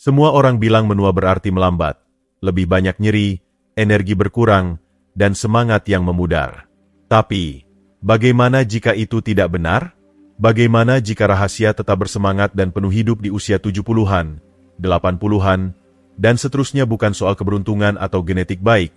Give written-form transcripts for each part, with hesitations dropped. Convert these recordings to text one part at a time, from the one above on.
Semua orang bilang menua berarti melambat, lebih banyak nyeri, energi berkurang, dan semangat yang memudar. Tapi, bagaimana jika itu tidak benar? Bagaimana jika rahasia tetap bersemangat dan penuh hidup di usia 70-an, 80-an, dan seterusnya bukan soal keberuntungan atau genetik baik,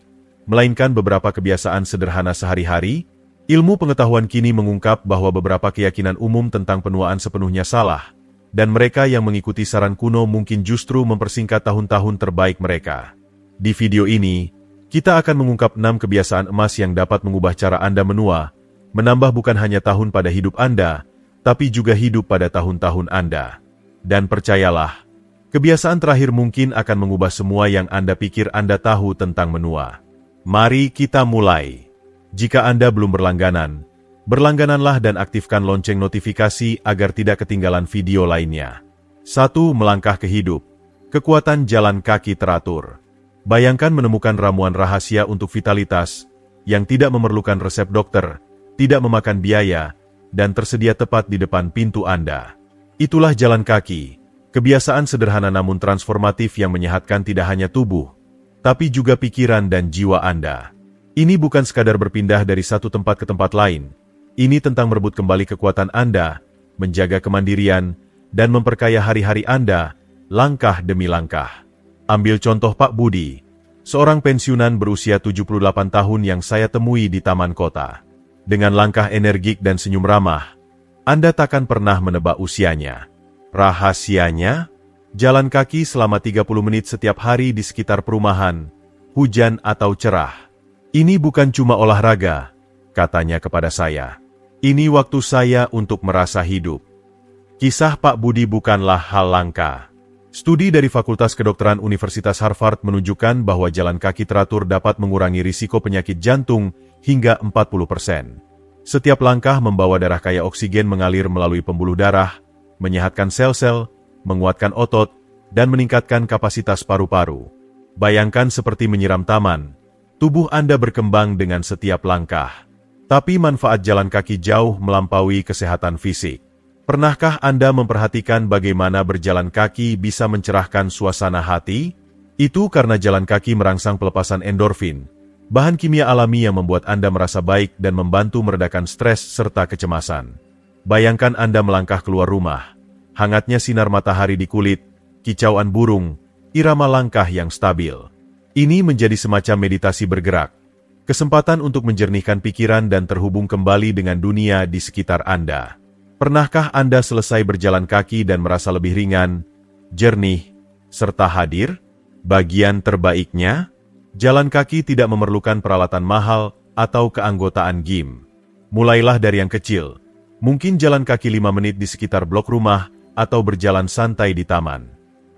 melainkan beberapa kebiasaan sederhana sehari-hari? Ilmu pengetahuan kini mengungkap bahwa beberapa keyakinan umum tentang penuaan sepenuhnya salah, dan mereka yang mengikuti saran kuno mungkin justru mempersingkat tahun-tahun terbaik mereka. Di video ini, kita akan mengungkap 6 kebiasaan emas yang dapat mengubah cara Anda menua, menambah bukan hanya tahun pada hidup Anda, tapi juga hidup pada tahun-tahun Anda. Dan percayalah, kebiasaan terakhir mungkin akan mengubah semua yang Anda pikir Anda tahu tentang menua. Mari kita mulai. Jika Anda belum berlangganan, berlanggananlah dan aktifkan lonceng notifikasi agar tidak ketinggalan video lainnya. 1. Melangkah ke hidup. Kekuatan jalan kaki teratur. Bayangkan menemukan ramuan rahasia untuk vitalitas, yang tidak memerlukan resep dokter, tidak memakan biaya, dan tersedia tepat di depan pintu Anda. Itulah jalan kaki, kebiasaan sederhana namun transformatif yang menyehatkan tidak hanya tubuh, tapi juga pikiran dan jiwa Anda. Ini bukan sekadar berpindah dari satu tempat ke tempat lain. Ini tentang merebut kembali kekuatan Anda, menjaga kemandirian, dan memperkaya hari-hari Anda, langkah demi langkah. Ambil contoh Pak Budi, seorang pensiunan berusia 78 tahun yang saya temui di taman kota. Dengan langkah energik dan senyum ramah, Anda takkan pernah menebak usianya. Rahasianya? Jalan kaki selama 30 menit setiap hari di sekitar perumahan, hujan atau cerah. Ini bukan cuma olahraga, katanya kepada saya. Ini waktu saya untuk merasa hidup. Kisah Pak Budi bukanlah hal langka. Studi dari Fakultas Kedokteran Universitas Harvard menunjukkan bahwa jalan kaki teratur dapat mengurangi risiko penyakit jantung hingga 40%. Setiap langkah membawa darah kaya oksigen mengalir melalui pembuluh darah, menyehatkan sel-sel, menguatkan otot, dan meningkatkan kapasitas paru-paru. Bayangkan seperti menyiram taman. Tubuh Anda berkembang dengan setiap langkah. Tapi manfaat jalan kaki jauh melampaui kesehatan fisik. Pernahkah Anda memperhatikan bagaimana berjalan kaki bisa mencerahkan suasana hati? Itu karena jalan kaki merangsang pelepasan endorfin, bahan kimia alami yang membuat Anda merasa baik dan membantu meredakan stres serta kecemasan. Bayangkan Anda melangkah keluar rumah. Hangatnya sinar matahari di kulit, kicauan burung, irama langkah yang stabil. Ini menjadi semacam meditasi bergerak, kesempatan untuk menjernihkan pikiran dan terhubung kembali dengan dunia di sekitar Anda. Pernahkah Anda selesai berjalan kaki dan merasa lebih ringan, jernih, serta hadir? Bagian terbaiknya, jalan kaki tidak memerlukan peralatan mahal atau keanggotaan gym. Mulailah dari yang kecil, mungkin jalan kaki 5 menit di sekitar blok rumah atau berjalan santai di taman.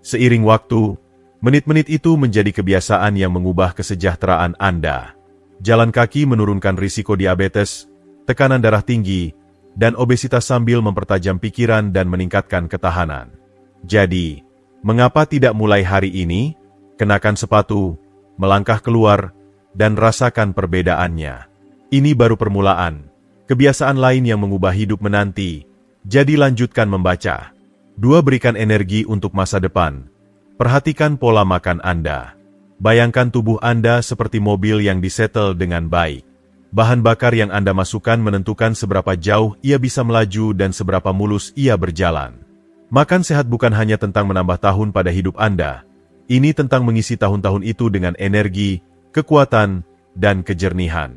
Seiring waktu, menit-menit itu menjadi kebiasaan yang mengubah kesejahteraan Anda. Jalan kaki menurunkan risiko diabetes, tekanan darah tinggi, dan obesitas sambil mempertajam pikiran dan meningkatkan ketahanan. Jadi, mengapa tidak mulai hari ini? Kenakan sepatu, melangkah keluar, dan rasakan perbedaannya. Ini baru permulaan. Kebiasaan lain yang mengubah hidup menanti. Jadi lanjutkan membaca. 2. Berikan energi untuk masa depan. Perhatikan pola makan Anda. Bayangkan tubuh Anda seperti mobil yang disetel dengan baik. Bahan bakar yang Anda masukkan menentukan seberapa jauh ia bisa melaju dan seberapa mulus ia berjalan. Makan sehat bukan hanya tentang menambah tahun pada hidup Anda. Ini tentang mengisi tahun-tahun itu dengan energi, kekuatan, dan kejernihan.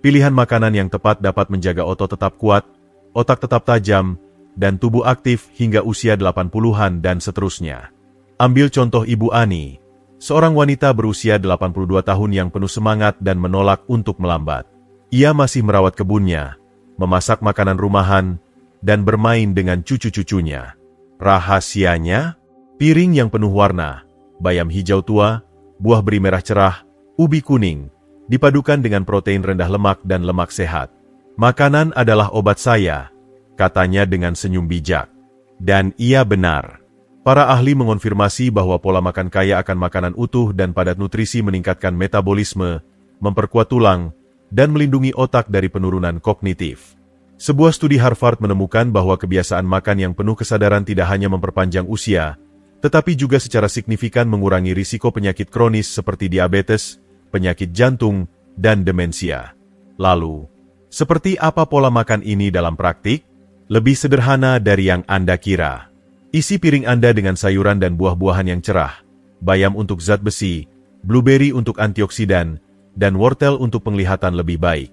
Pilihan makanan yang tepat dapat menjaga otot tetap kuat, otak tetap tajam, dan tubuh aktif hingga usia 80-an dan seterusnya. Ambil contoh Ibu Ani, seorang wanita berusia 82 tahun yang penuh semangat dan menolak untuk melambat. Ia masih merawat kebunnya, memasak makanan rumahan, dan bermain dengan cucu-cucunya. Rahasianya? Piring yang penuh warna, bayam hijau tua, buah beri merah cerah, ubi kuning, dipadukan dengan protein rendah lemak dan lemak sehat. Makanan adalah obat saya, katanya dengan senyum bijak. Dan ia benar. Para ahli mengonfirmasi bahwa pola makan kaya akan makanan utuh dan padat nutrisi meningkatkan metabolisme, memperkuat tulang, dan melindungi otak dari penurunan kognitif. Sebuah studi Harvard menemukan bahwa kebiasaan makan yang penuh kesadaran tidak hanya memperpanjang usia, tetapi juga secara signifikan mengurangi risiko penyakit kronis seperti diabetes, penyakit jantung, dan demensia. Lalu, seperti apa pola makan ini dalam praktik? Lebih sederhana dari yang Anda kira. Isi piring Anda dengan sayuran dan buah-buahan yang cerah, bayam untuk zat besi, blueberry untuk antioksidan, dan wortel untuk penglihatan lebih baik.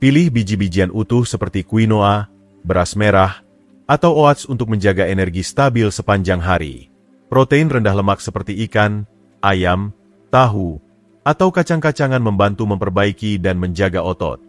Pilih biji-bijian utuh seperti quinoa, beras merah, atau oats untuk menjaga energi stabil sepanjang hari. Protein rendah lemak seperti ikan, ayam, tahu, atau kacang-kacangan membantu memperbaiki dan menjaga otot.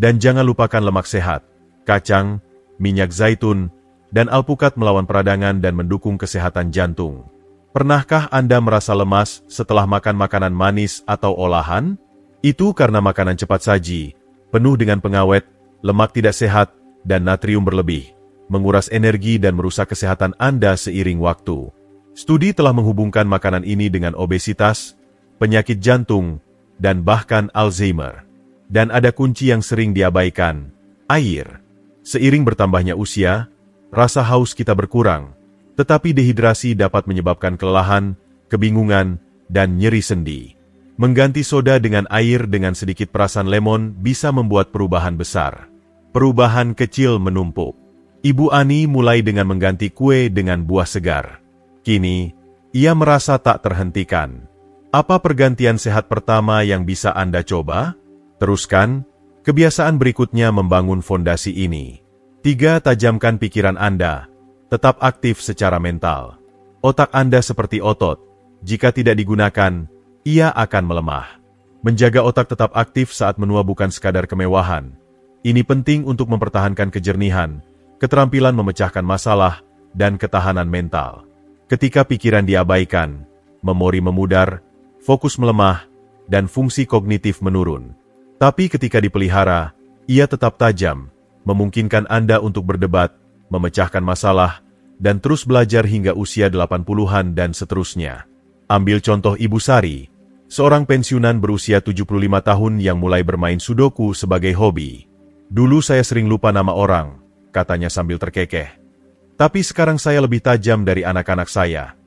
Dan jangan lupakan lemak sehat, kacang, minyak zaitun, dan alpukat melawan peradangan dan mendukung kesehatan jantung. Pernahkah Anda merasa lemas setelah makan makanan manis atau olahan? Itu karena makanan cepat saji, penuh dengan pengawet, lemak tidak sehat, dan natrium berlebih, menguras energi dan merusak kesehatan Anda seiring waktu. Studi telah menghubungkan makanan ini dengan obesitas, penyakit jantung, dan bahkan Alzheimer. Dan ada kunci yang sering diabaikan, air. Seiring bertambahnya usia, rasa haus kita berkurang, tetapi dehidrasi dapat menyebabkan kelelahan, kebingungan, dan nyeri sendi. Mengganti soda dengan air dengan sedikit perasan lemon bisa membuat perubahan besar. Perubahan kecil menumpuk. Ibu Ani mulai dengan mengganti kue dengan buah segar. Kini, ia merasa tak terhentikan. Apa pergantian sehat pertama yang bisa Anda coba? Teruskan, kebiasaan berikutnya membangun fondasi ini. 3. Tajamkan pikiran Anda. Tetap aktif secara mental. Otak Anda seperti otot. Jika tidak digunakan, ia akan melemah. Menjaga otak tetap aktif saat menua bukan sekadar kemewahan. Ini penting untuk mempertahankan kejernihan, keterampilan memecahkan masalah, dan ketahanan mental. Ketika pikiran diabaikan, memori memudar, fokus melemah, dan fungsi kognitif menurun. Tapi ketika dipelihara, ia tetap tajam, memungkinkan Anda untuk berdebat, memecahkan masalah, dan terus belajar hingga usia 80-an dan seterusnya. Ambil contoh Ibu Sari, seorang pensiunan berusia 75 tahun yang mulai bermain sudoku sebagai hobi. Dulu saya sering lupa nama orang, katanya sambil terkekeh. Tapi sekarang saya lebih tajam dari anak-anak saya.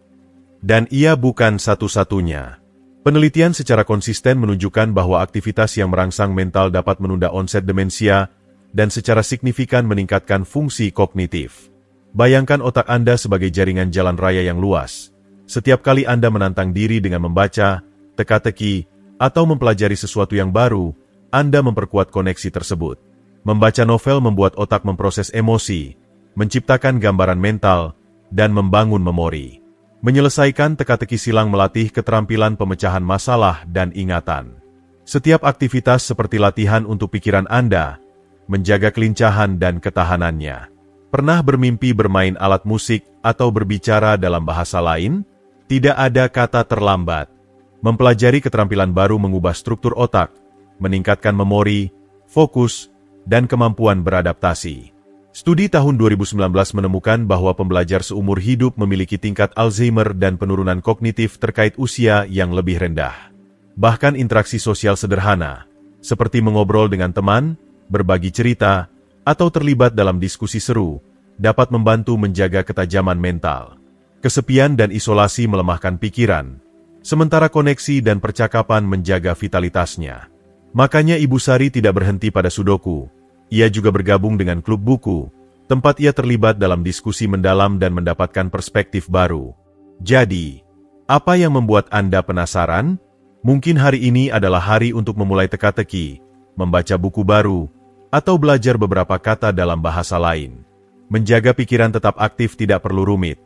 Dan ia bukan satu-satunya. Penelitian secara konsisten menunjukkan bahwa aktivitas yang merangsang mental dapat menunda onset demensia dan secara signifikan meningkatkan fungsi kognitif. Bayangkan otak Anda sebagai jaringan jalan raya yang luas. Setiap kali Anda menantang diri dengan membaca, teka-teki, atau mempelajari sesuatu yang baru, Anda memperkuat koneksi tersebut. Membaca novel membuat otak memproses emosi, menciptakan gambaran mental, dan membangun memori. Menyelesaikan teka-teki silang melatih keterampilan pemecahan masalah dan ingatan. Setiap aktivitas seperti latihan untuk pikiran Anda, menjaga kelincahan dan ketahanannya. Pernah bermimpi bermain alat musik atau berbicara dalam bahasa lain? Tidak ada kata terlambat. Mempelajari keterampilan baru mengubah struktur otak, meningkatkan memori, fokus, dan kemampuan beradaptasi. Studi tahun 2019 menemukan bahwa pembelajar seumur hidup memiliki tingkat Alzheimer dan penurunan kognitif terkait usia yang lebih rendah. Bahkan interaksi sosial sederhana, seperti mengobrol dengan teman, berbagi cerita, atau terlibat dalam diskusi seru, dapat membantu menjaga ketajaman mental. Kesepian dan isolasi melemahkan pikiran, sementara koneksi dan percakapan menjaga vitalitasnya. Makanya Ibu Sari tidak berhenti pada sudoku. Ia juga bergabung dengan klub buku, tempat ia terlibat dalam diskusi mendalam dan mendapatkan perspektif baru. Jadi, apa yang membuat Anda penasaran? Mungkin hari ini adalah hari untuk memulai teka-teki, membaca buku baru, atau belajar beberapa kata dalam bahasa lain. Menjaga pikiran tetap aktif tidak perlu rumit,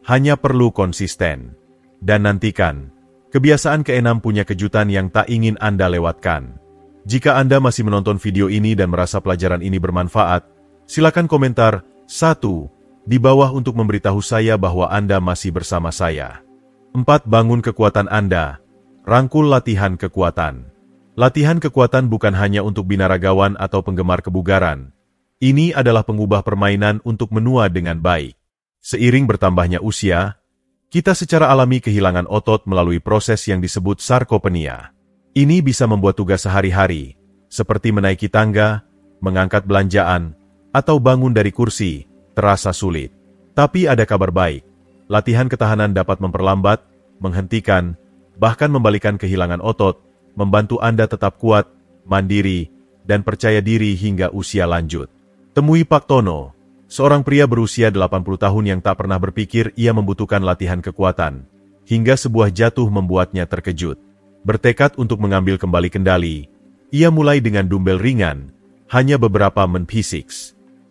hanya perlu konsisten. Dan nantikan, kebiasaan ke-6 punya kejutan yang tak ingin Anda lewatkan. Jika Anda masih menonton video ini dan merasa pelajaran ini bermanfaat, silakan komentar 1 di bawah untuk memberitahu saya bahwa Anda masih bersama saya. 4. Bangun kekuatan Anda. Rangkul latihan kekuatan. Latihan kekuatan bukan hanya untuk binaragawan atau penggemar kebugaran. Ini adalah pengubah permainan untuk menua dengan baik. Seiring bertambahnya usia, kita secara alami kehilangan otot melalui proses yang disebut sarkopenia. Ini bisa membuat tugas sehari-hari, seperti menaiki tangga, mengangkat belanjaan, atau bangun dari kursi, terasa sulit. Tapi ada kabar baik. latihan ketahanan dapat memperlambat, menghentikan, bahkan membalikan kehilangan otot, membantu Anda tetap kuat, mandiri, dan percaya diri hingga usia lanjut. Temui Pak Tono, seorang pria berusia 80 tahun yang tak pernah berpikir ia membutuhkan latihan kekuatan, hingga sebuah jatuh membuatnya terkejut. Bertekad untuk mengambil kembali kendali, ia mulai dengan dumbbell ringan, hanya beberapa menit fisik.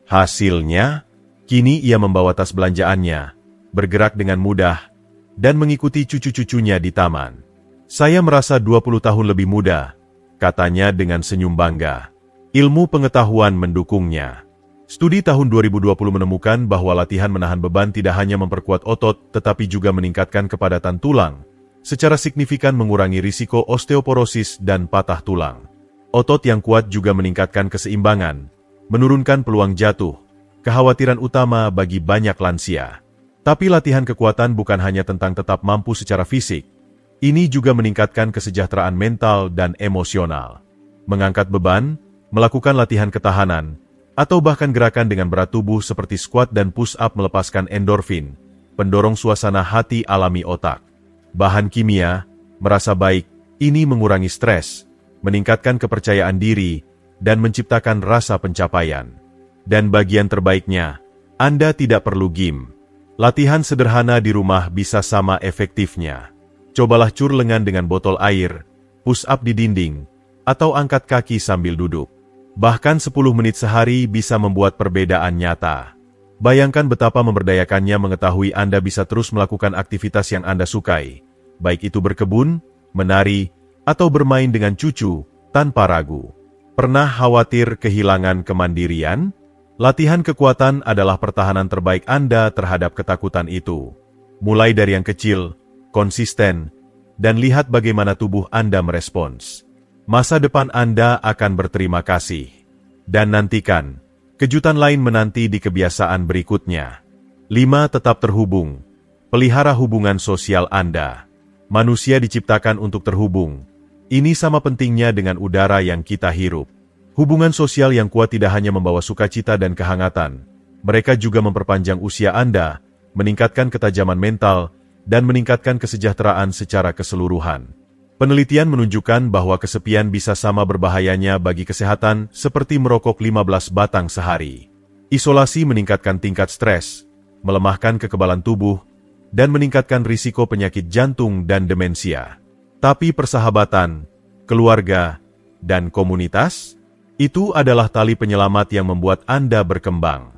Hasilnya, kini ia membawa tas belanjaannya, bergerak dengan mudah, dan mengikuti cucu-cucunya di taman. Saya merasa 20 tahun lebih muda, katanya dengan senyum bangga. Ilmu pengetahuan mendukungnya. Studi tahun 2020 menemukan bahwa latihan menahan beban tidak hanya memperkuat otot, tetapi juga meningkatkan kepadatan tulang, secara signifikan mengurangi risiko osteoporosis dan patah tulang. Otot yang kuat juga meningkatkan keseimbangan, menurunkan peluang jatuh, kekhawatiran utama bagi banyak lansia. Tapi latihan kekuatan bukan hanya tentang tetap mampu secara fisik, ini juga meningkatkan kesejahteraan mental dan emosional. Mengangkat beban, melakukan latihan ketahanan, atau bahkan gerakan dengan berat tubuh seperti squat dan push-up melepaskan endorfin, pendorong suasana hati alami otak. Bahan kimia, merasa baik, ini mengurangi stres, meningkatkan kepercayaan diri, dan menciptakan rasa pencapaian. Dan bagian terbaiknya, Anda tidak perlu gym. Latihan sederhana di rumah bisa sama efektifnya. Cobalah cur lengan dengan botol air, push-up di dinding, atau angkat kaki sambil duduk. Bahkan 10 menit sehari bisa membuat perbedaan nyata. Bayangkan betapa memberdayakannya mengetahui Anda bisa terus melakukan aktivitas yang Anda sukai, baik itu berkebun, menari, atau bermain dengan cucu, tanpa ragu. Pernah khawatir kehilangan kemandirian? Latihan kekuatan adalah pertahanan terbaik Anda terhadap ketakutan itu. Mulai dari yang kecil, konsisten, dan lihat bagaimana tubuh Anda merespons. Masa depan Anda akan berterima kasih. Dan nantikan, kejutan lain menanti di kebiasaan berikutnya. 5. Tetap terhubung. Pelihara hubungan sosial Anda. Manusia diciptakan untuk terhubung. Ini sama pentingnya dengan udara yang kita hirup. Hubungan sosial yang kuat tidak hanya membawa sukacita dan kehangatan. Mereka juga memperpanjang usia Anda, meningkatkan ketajaman mental, dan meningkatkan kesejahteraan secara keseluruhan. Penelitian menunjukkan bahwa kesepian bisa sama berbahayanya bagi kesehatan seperti merokok 15 batang sehari. Isolasi meningkatkan tingkat stres, melemahkan kekebalan tubuh, dan meningkatkan risiko penyakit jantung dan demensia. Tapi persahabatan, keluarga, dan komunitas, itu adalah tali penyelamat yang membuat Anda berkembang.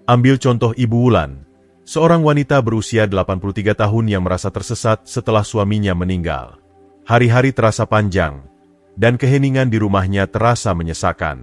Ambil contoh Ibu Wulan, seorang wanita berusia 83 tahun yang merasa tersesat setelah suaminya meninggal. Hari-hari terasa panjang, dan keheningan di rumahnya terasa menyesakan.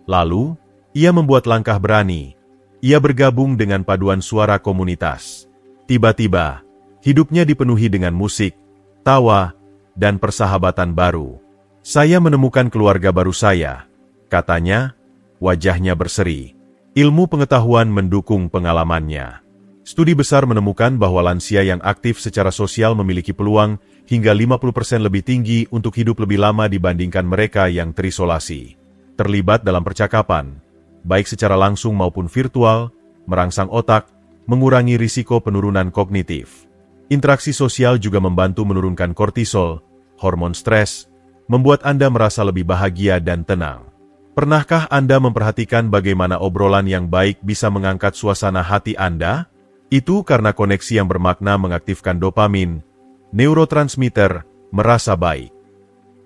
Lalu, ia membuat langkah berani. Ia bergabung dengan paduan suara komunitas. Tiba-tiba, hidupnya dipenuhi dengan musik, tawa, dan persahabatan baru. Saya menemukan keluarga baru saya, katanya, wajahnya berseri. Ilmu pengetahuan mendukung pengalamannya. Studi besar menemukan bahwa lansia yang aktif secara sosial memiliki peluang hingga 50% lebih tinggi untuk hidup lebih lama dibandingkan mereka yang terisolasi. Terlibat dalam percakapan, baik secara langsung maupun virtual, merangsang otak, mengurangi risiko penurunan kognitif. Interaksi sosial juga membantu menurunkan kortisol, hormon stres, membuat Anda merasa lebih bahagia dan tenang. Pernahkah Anda memperhatikan bagaimana obrolan yang baik bisa mengangkat suasana hati Anda? Itu karena koneksi yang bermakna mengaktifkan dopamin, neurotransmitter, merasa baik.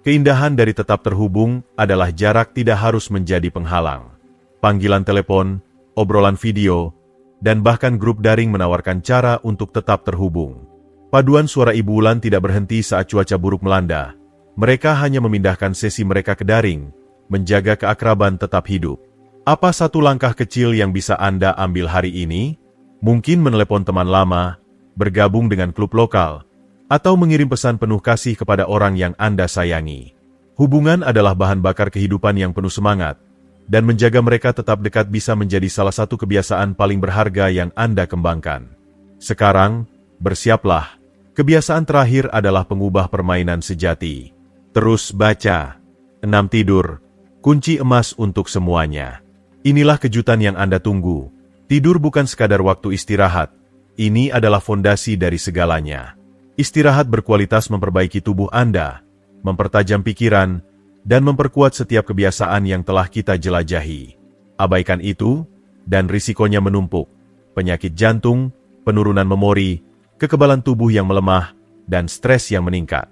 Keindahan dari tetap terhubung adalah jarak tidak harus menjadi penghalang. Panggilan telepon, obrolan video, dan bahkan grup daring menawarkan cara untuk tetap terhubung. Paduan suara Ibu Wulan tidak berhenti saat cuaca buruk melanda. Mereka hanya memindahkan sesi mereka ke daring, menjaga keakraban tetap hidup. Apa satu langkah kecil yang bisa Anda ambil hari ini? Mungkin menelepon teman lama, bergabung dengan klub lokal, atau mengirim pesan penuh kasih kepada orang yang Anda sayangi. Hubungan adalah bahan bakar kehidupan yang penuh semangat, dan menjaga mereka tetap dekat bisa menjadi salah satu kebiasaan paling berharga yang Anda kembangkan. Sekarang, bersiaplah. Kebiasaan terakhir adalah pengubah permainan sejati. Terus baca. 6 tidur. Kunci emas untuk semuanya. Inilah kejutan yang Anda tunggu. Tidur bukan sekadar waktu istirahat. Ini adalah fondasi dari segalanya. Istirahat berkualitas memperbaiki tubuh Anda, mempertajam pikiran, dan memperkuat setiap kebiasaan yang telah kita jelajahi. Abaikan itu, dan risikonya menumpuk. Penyakit jantung, penurunan memori, kekebalan tubuh yang melemah, dan stres yang meningkat.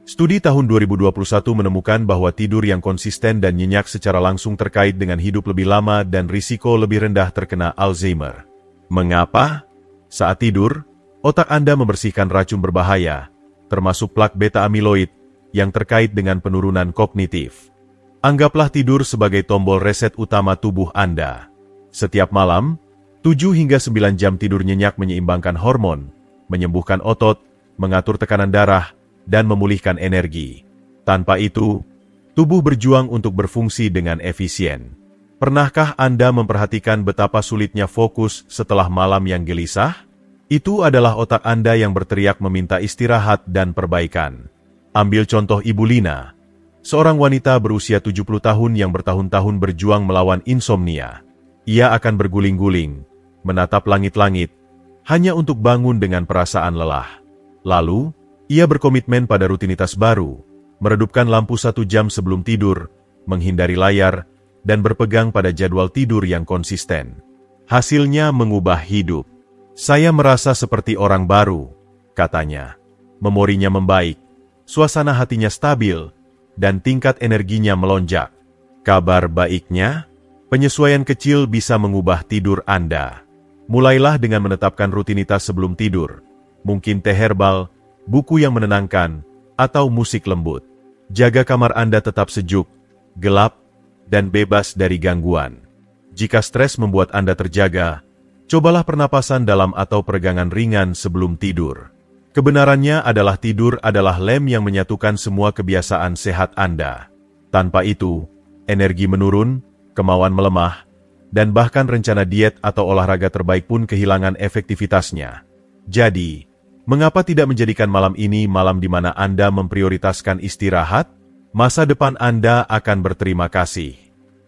Studi tahun 2021 menemukan bahwa tidur yang konsisten dan nyenyak secara langsung terkait dengan hidup lebih lama dan risiko lebih rendah terkena Alzheimer. Mengapa? Saat tidur, otak Anda membersihkan racun berbahaya, termasuk plak beta-amiloid, yang terkait dengan penurunan kognitif. Anggaplah tidur sebagai tombol reset utama tubuh Anda. Setiap malam, 7 hingga 9 jam tidur nyenyak menyeimbangkan hormon, menyembuhkan otot, mengatur tekanan darah, dan memulihkan energi. Tanpa itu, tubuh berjuang untuk berfungsi dengan efisien. Pernahkah Anda memperhatikan betapa sulitnya fokus setelah malam yang gelisah? Itu adalah otak Anda yang berteriak meminta istirahat dan perbaikan. Ambil contoh Ibu Lina, seorang wanita berusia 70 tahun yang bertahun-tahun berjuang melawan insomnia. Ia akan berguling-guling, menatap langit-langit, hanya untuk bangun dengan perasaan lelah. Lalu, ia berkomitmen pada rutinitas baru, meredupkan lampu 1 jam sebelum tidur, menghindari layar, dan berpegang pada jadwal tidur yang konsisten. Hasilnya mengubah hidup. Saya merasa seperti orang baru, katanya. Memorinya membaik, suasana hatinya stabil, dan tingkat energinya melonjak. Kabar baiknya, penyesuaian kecil bisa mengubah tidur Anda. Mulailah dengan menetapkan rutinitas sebelum tidur. Mungkin teh herbal, buku yang menenangkan, atau musik lembut. Jaga kamar Anda tetap sejuk, gelap, dan bebas dari gangguan. Jika stres membuat Anda terjaga, cobalah pernapasan dalam atau peregangan ringan sebelum tidur. Kebenarannya adalah tidur adalah lem yang menyatukan semua kebiasaan sehat Anda. Tanpa itu, energi menurun, kemauan melemah, dan bahkan rencana diet atau olahraga terbaik pun kehilangan efektivitasnya. Jadi, mengapa tidak menjadikan malam ini malam di mana Anda memprioritaskan istirahat? Masa depan Anda akan berterima kasih.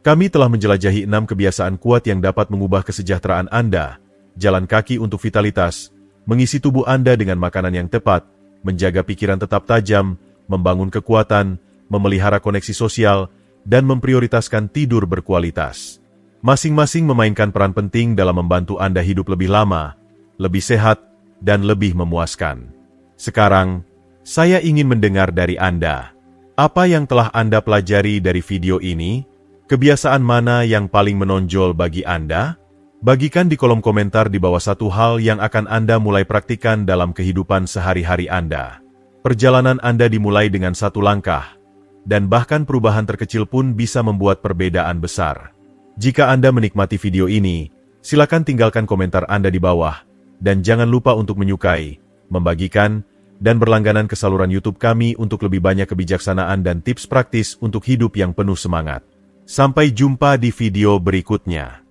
Kami telah menjelajahi 6 kebiasaan kuat yang dapat mengubah kesejahteraan Anda, jalan kaki untuk vitalitas, mengisi tubuh Anda dengan makanan yang tepat, menjaga pikiran tetap tajam, membangun kekuatan, memelihara koneksi sosial, dan memprioritaskan tidur berkualitas. Masing-masing memainkan peran penting dalam membantu Anda hidup lebih lama, lebih sehat, dan lebih memuaskan. Sekarang, saya ingin mendengar dari Anda. Apa yang telah Anda pelajari dari video ini? Kebiasaan mana yang paling menonjol bagi Anda? Bagikan di kolom komentar di bawah satu hal yang akan Anda mulai praktikkan dalam kehidupan sehari-hari Anda. Perjalanan Anda dimulai dengan satu langkah, dan bahkan perubahan terkecil pun bisa membuat perbedaan besar. Jika Anda menikmati video ini, silakan tinggalkan komentar Anda di bawah, dan jangan lupa untuk menyukai, membagikan, dan berlangganan ke saluran YouTube kami untuk lebih banyak kebijaksanaan dan tips praktis untuk hidup yang penuh semangat. Sampai jumpa di video berikutnya.